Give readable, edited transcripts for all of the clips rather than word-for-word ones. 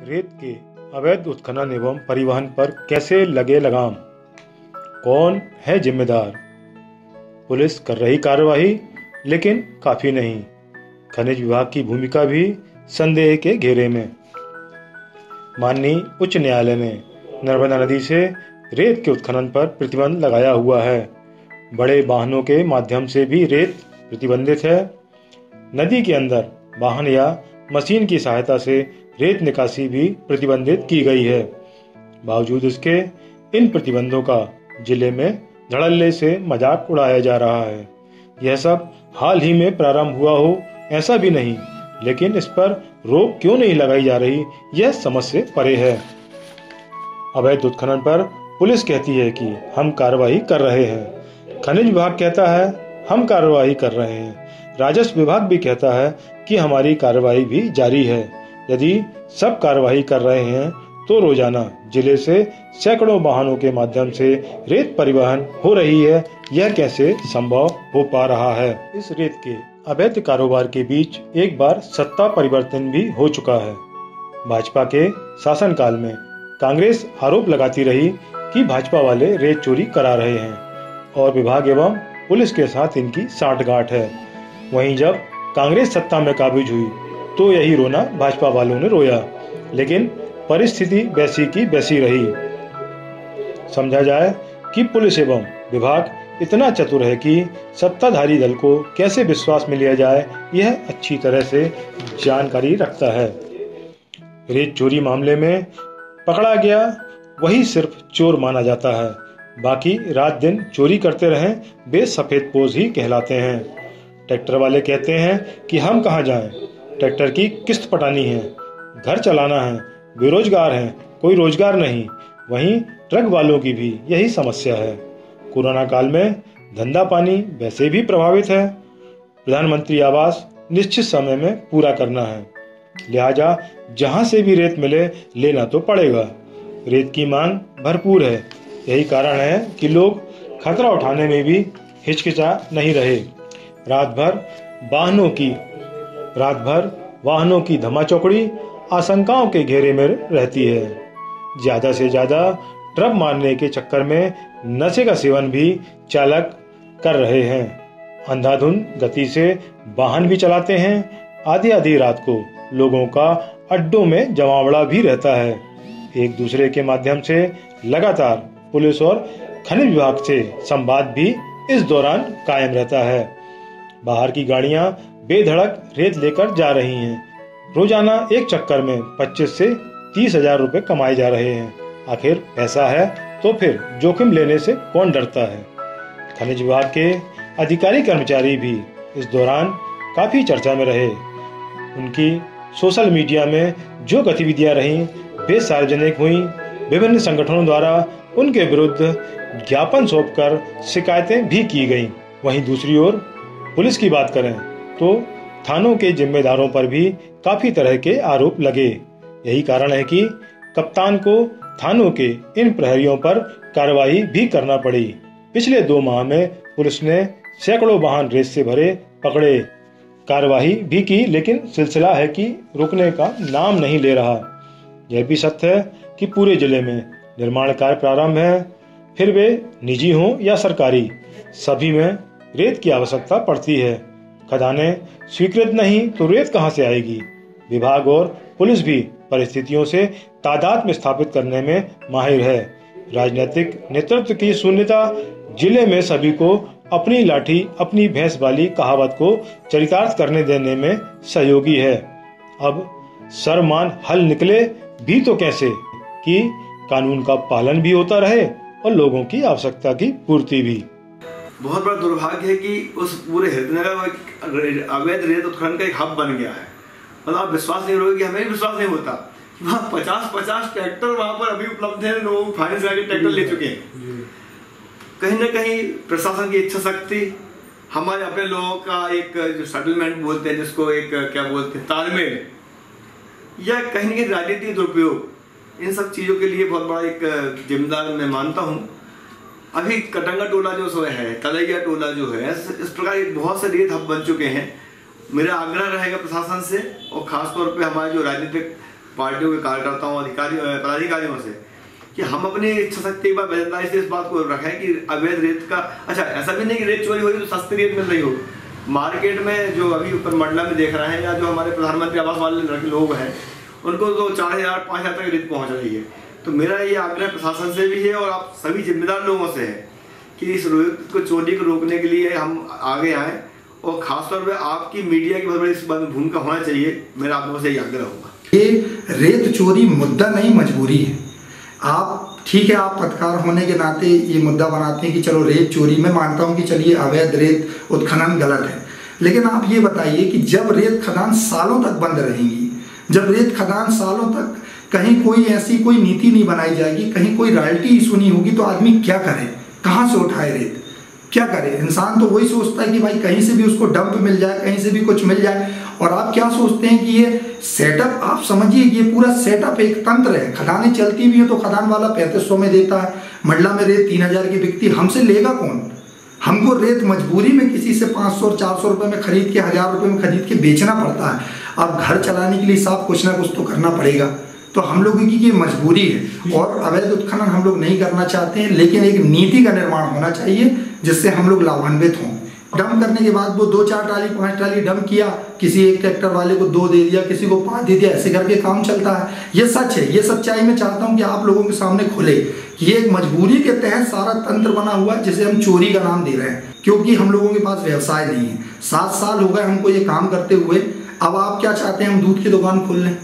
रेत के अवैध उत्खनन एवं परिवहन पर कैसे लगे लगाम? कौन है जिम्मेदार? पुलिस कर रही कार्यवाही, लेकिन काफी नहीं। खनिज विभाग की भूमिका भी संदेह के घेरे में। माननीय उच्च न्यायालय ने नर्मदा नदी से रेत के उत्खनन पर प्रतिबंध लगाया हुआ है। बड़े वाहनों के माध्यम से भी रेत प्रतिबंधित है। नदी के अंदर वाहन या मशीन की सहायता से रेत निकासी भी प्रतिबंधित की गई है। बावजूद इसके इन प्रतिबंधों का जिले में धड़ल्ले से मजाक उड़ाया जा रहा है। यह सब हाल ही में प्रारंभ हुआ हो ऐसा भी नहीं, लेकिन इस पर रोक क्यों नहीं लगाई जा रही, यह समझ से परे है। अवैध उत्खनन पर पुलिस कहती है कि हम कार्रवाई कर रहे हैं। खनिज विभाग कहता है हम कार्रवाई कर रहे हैं। राजस्व विभाग भी कहता है कि हमारी कार्रवाई भी जारी है। यदि सब कार्रवाई कर रहे हैं तो रोजाना जिले से सैकड़ों वाहनों के माध्यम से रेत परिवहन हो रही है। यह कैसे संभव हो पा रहा है? इस रेत के अवैध कारोबार के बीच एक बार सत्ता परिवर्तन भी हो चुका है। भाजपा के शासनकाल में कांग्रेस आरोप लगाती रही कि भाजपा वाले रेत चोरी करा रहे हैं और विभाग एवं पुलिस के साथ इनकी साठगांठ है। वहीं जब कांग्रेस सत्ता में काबिज हुई तो यही रोना भाजपा वालों ने रोया, लेकिन परिस्थिति वैसी की वैसी रही। समझा जाए कि पुलिस एवं विभाग इतना चतुर है कि सत्ताधारी दल को कैसे विश्वास में लिया जाए, यह अच्छी तरह से जानकारी रखता है। रेत चोरी मामले में पकड़ा गया वही सिर्फ चोर माना जाता है, बाकी रात दिन चोरी करते रहें वे सफेदपोश ही कहलाते हैं। ट्रैक्टर वाले कहते हैं कि हम कहाँ जाएं, ट्रैक्टर की किस्त पटानी है, घर चलाना है, बेरोजगार हैं, कोई रोजगार नहीं। वहीं ट्रक वालों की भी यही समस्या है। कोरोना काल में धंधा पानी वैसे भी प्रभावित है। प्रधानमंत्री आवास निश्चित समय में पूरा करना है, लिहाजा जहां से भी रेत मिले लेना तो पड़ेगा। रेत की मांग भरपूर है। यही कारण है कि लोग खतरा उठाने में भी हिचकिचा नहीं रहे। रात भर वाहनों की धमाचौकड़ी आशंकाओं के घेरे में रहती है। ज्यादा से ज्यादा ट्रप मारने के चक्कर में नशे का सेवन भी चालक कर रहे हैं। अंधाधुंध गति से वाहन भी चलाते हैं। आधी रात को लोगों का अड्डों में जमावड़ा भी रहता है। एक दूसरे के माध्यम से लगातार पुलिस और खनिज विभाग से संवाद भी इस दौरान कायम रहता है। बाहर की गाड़ियां बेधड़क रेत लेकर जा रही हैं। रोजाना एक चक्कर में 25 से 30 हजार रुपए कमाए जा रहे हैं। आखिर पैसा है तो फिर जोखिम लेने से कौन डरता है? खनिज विभाग के अधिकारी कर्मचारी भी इस दौरान काफी चर्चा में रहे। उनकी सोशल मीडिया में जो गतिविधियां रहीं वे सार्वजनिक हुई। विभिन्न संगठनों द्वारा उनके विरुद्ध ज्ञापन सौंपकर शिकायतें भी की गईं। वहीं दूसरी ओर पुलिस की बात करें तो थानों के जिम्मेदारों पर भी काफी तरह के आरोप लगे। यही कारण है कि कप्तान को थानों के इन प्रहरियों पर कार्रवाई भी करना पड़ी। पिछले 2 माह में पुलिस ने सैकड़ों वाहन रेत से भरे पकड़े, कार्रवाई भी की, लेकिन सिलसिला है कि रुकने का नाम नहीं ले रहा। यह भी सत्य है कि पूरे जिले में निर्माण कार्य प्रारंभ है, फिर वे निजी हों या सरकारी, सभी में रेत की आवश्यकता पड़ती है। खदानें स्वीकृत नहीं तो रेत कहां से आएगी? विभाग और पुलिस भी परिस्थितियों से तादाद स्थापित करने में माहिर है। राजनीतिक नेतृत्व की शून्यता जिले में सभी को अपनी लाठी अपनी भैंस वाली कहावत को चरितार्थ करने देने में सहयोगी है। अब सरमान हल निकले भी तो कैसे कि कानून का पालन भी होता रहे और लोगों की आवश्यकता की पूर्ति भी। बहुत बड़ा दुर्भाग्य है कि उस पूरे हृदयनगर अवैध रेत उत्खनन का एक हब बन गया है। मतलब आप विश्वास नहीं करोगे कि हमें भी विश्वास नहीं होता। वहाँ 50-50 ट्रैक्टर वहाँ पर अभी उपलब्ध है। लोग फाइनेंस करके ट्रैक्टर ले चुके हैं। कहीं ना कहीं प्रशासन की इच्छा शक्ति, हमारे अपने लोगों का एक जो सेटलमेंट बोलते हैं, जिसको एक क्या बोलते हैं, तालमेल, या कहीं ना कहीं राजनीतिक दुरुपयोग, इन सब चीज़ों के लिए बहुत बड़ा एक जिम्मेदार मैं मानता हूँ। अभी कटंगा टोला जो है, तलैया टोला जो है, इस प्रकार बहुत से रेत हब बन चुके हैं। मेरा आग्रह रहेगा प्रशासन से और खासतौर पे हमारे जो राजनीतिक पार्टियों के कार्यकर्ताओं पदाधिकारियों से कि हम अपनी इच्छा शक्ति पर वैधानिक से इस बात को रखें कि अवैध रेत का, अच्छा ऐसा भी नहीं कि रेत चोरी हो रही तो सस्ती रेत मिल रही हो। मार्केट में जो अभी ऊपर मंडला में देख रहे हैं या जो हमारे प्रधानमंत्री आवास वाले लोग हैं उनको तो 4,000 5,000 तक रेत पहुँच रही है। तो मेरा ये आग्रह प्रशासन से भी है और आप सभी जिम्मेदार लोगों से है कि इस रेत को चोरी को रोकने के लिए हम आगे आएँ और खासतौर पर आपकी मीडिया की बहुत बड़ी भूमिका होना चाहिए। मेरा आप लोगों से यही आग्रह होगा। ये रेत चोरी मुद्दा नहीं, मजबूरी है। आप ठीक है, आप पत्रकार होने के नाते ये मुद्दा बनाते हैं कि चलो रेत चोरी, मैं मानता हूँ कि चलिए अवैध रेत उत्खनन गलत है, लेकिन आप ये बताइए कि जब रेत खदान सालों तक बंद रहेंगी, जब रेत खदान सालों तक कहीं कोई ऐसी कोई नीति नहीं बनाई जाएगी, कहीं कोई रॉयल्टी इशू नहीं होगी, तो आदमी क्या करे, कहाँ से उठाए रेत, क्या करे? इंसान तो वही सोचता है कि भाई कहीं से भी उसको डंप मिल जाए, कहीं से भी कुछ मिल जाए। और आप क्या सोचते हैं कि ये सेटअप, आप समझिए ये पूरा सेटअप एक तंत्र है। खदानें चलती भी है तो खदान वाला 3500 में देता है, मंडला में रेत 3,000 की बिकती, हमसे लेगा कौन? हमको रेत मजबूरी में किसी से 500 और 400 रुपये में खरीद के, 1,000 रुपये में खरीद के बेचना पड़ता है। अब घर चलाने के लिए साहब कुछ ना कुछ तो करना पड़ेगा, तो हम लोगों की ये मजबूरी है। और अवैध उत्खनन हम लोग नहीं करना चाहते हैं, लेकिन एक नीति का निर्माण होना चाहिए जिससे हम लोग लाभान्वित हों। डंप करने के बाद वो 2-4 ट्राली 5 ट्राली डंप किया, किसी एक ट्रैक्टर वाले को 2 दे दिया, किसी को 5 दे दिया, ऐसे करके काम चलता है। ये सच है, ये सच्चाई मैं चाहता हूँ कि आप लोगों के सामने खुले कि ये एक मजबूरी के तहत सारा तंत्र बना हुआ है जिसे हम चोरी का नाम दे रहे हैं, क्योंकि हम लोगों के पास व्यवसाय नहीं है। 7 साल हो गए हमको ये काम करते हुए, अब आप क्या चाहते हैं हम दूध की दुकान खोल लें?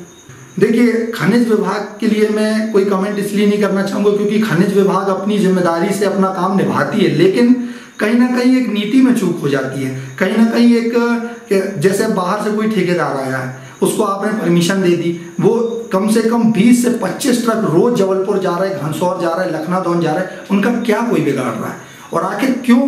देखिए, खनिज विभाग के लिए मैं कोई कमेंट इसलिए नहीं करना चाहूँगा क्योंकि खनिज विभाग अपनी जिम्मेदारी से अपना काम निभाती है, लेकिन कहीं ना कहीं एक नीति में चूक हो जाती है। कहीं ना कहीं एक, जैसे बाहर से कोई ठेकेदार आया है, उसको आपने परमिशन दे दी, वो कम से कम 20 से 25 ट्रक रोज जबलपुर जा रहा है, घनसौर जा रहा है, लखनऊ जा रहा है, उनका क्या कोई बिगाड़ रहा है? और आखिर क्यों,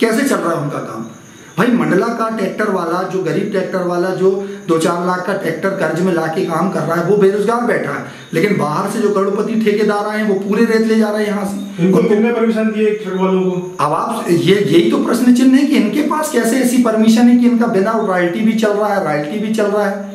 कैसे चल रहा है उनका काम? भाई मंडला का ट्रैक्टर वाला, जो गरीब ट्रैक्टर वाला, जो 2-4 लाख का ट्रैक्टर कर्ज में लाके काम कर रहा है, वो बेरोजगार बैठा है, लेकिन बाहर से जो करोड़पति ठेकेदार आए हैं वो पूरे रेत ले जा रहे हैं यहाँ से। उनको कितने परमिशन दिए ट्रक वालों को? अब आप यही तो प्रश्न चिन्ह है कि इनके पास कैसे ऐसी परमिशन है कि इनका बिना रॉयल्टी भी चल रहा है, रॉयल्टी भी चल रहा है।